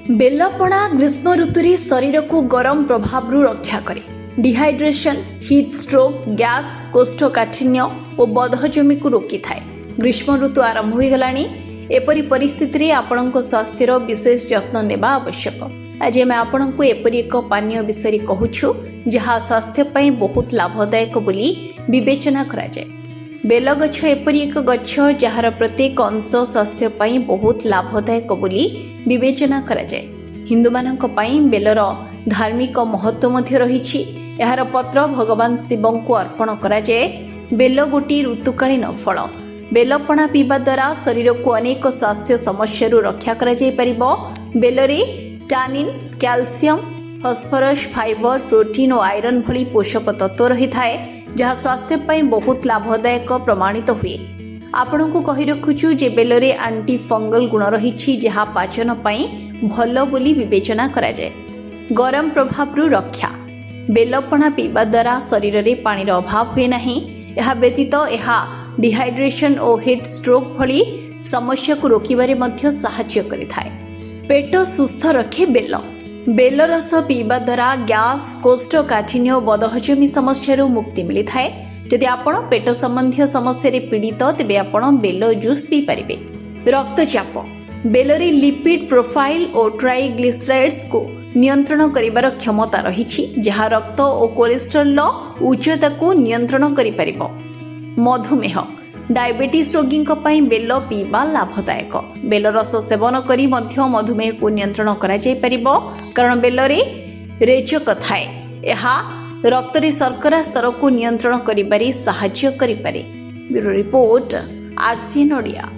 बेलपणा ग्रीष्म ऋतु रे शरीर को गरम प्रभाव रक्षा करे। डिहाइड्रेशन, हीट स्ट्रोक, गैस, कोष्ठकाठिन्य और बदहजमी को रोकी थाए। ग्रीष्म ऋतु आरंभ हो गलानी। एपरी परिस्थिति रे आपणक स्वास्थ्यर विशेष जत्न नेबा आवश्यक। आज आम आपण को एपरी एक पानीय विषय कहूछु जहाँ स्वास्थ्य पई बहुत लाभदायक बोली विवेचना करा जाए। बेल गछ एपरी एक गछ जार प्रत्येक अंश स्वास्थ्य पई बहुत लाभदायक बोली विवेचना करा जाए। हिंदू मानक पई बेलर धार्मिक महत्व मध्य रहिछि। एहार पत्र भगवान शिव को अर्पण करा जाए। बेल गोटी ऋतुकालीन फल। बेलपणा पीवा द्वारा शरीर को अनेक स्वास्थ्य समस्या रक्षा करा जाय परिबो। बेलरे टानिन, कैल्शियम, फॉस्फोरस, फाइबर, प्रोटीन और आयरन भली पोषक तत्व रही थाए जहाँ स्वास्थ्य पई बहुत लाभदायक प्रमाणित हुए। आपण को कहि रखुछु जे बेलरे एंटी फंगल गुण रही जहाँ पाचन पई भल बोली विवेचना करा जाए। गरम प्रभाव रक्षा। बेलपणा पीवा द्वारा शरीर में पानी अभाव हुए नहीं। यह व्यतीत यह डिहाइड्रेशन और हीट स्ट्रोक भली समस्या को रोकिबारे मध्य सहायता करिथाए। पेट सुस्थ रखे बेल। बेल रस पीवा द्वारा गैस, कोष्ठकाठिन्य और बदहजमी समस्या मुक्ति मिली थाए। जदि आपण पेट संबंधी समस्या रे पीड़ित तेबे आपण बेल जूस पी परिबे। रक्तचाप। बेलरे लिपिड प्रोफाइल और ट्राइग्लिसराइड्स को नियंत्रण करिबार क्षमता रहिछि जहाँ रक्त और कोलेस्ट्रॉल उच्चता को नियंत्रण करि परिबो। मधुमेह। डायबिटीज रोगी बेल पीवा लाभदायक। बेल रस सेवन करी मध्य मधुमेह को नियंत्रण करा जाय परिबो कारण बेलरे रेचक थाए। एहा रक्त रे शर्करा स्तर को नियंत्रण करिबारे सहायता करि पारे। Bureau report, RCN Odia.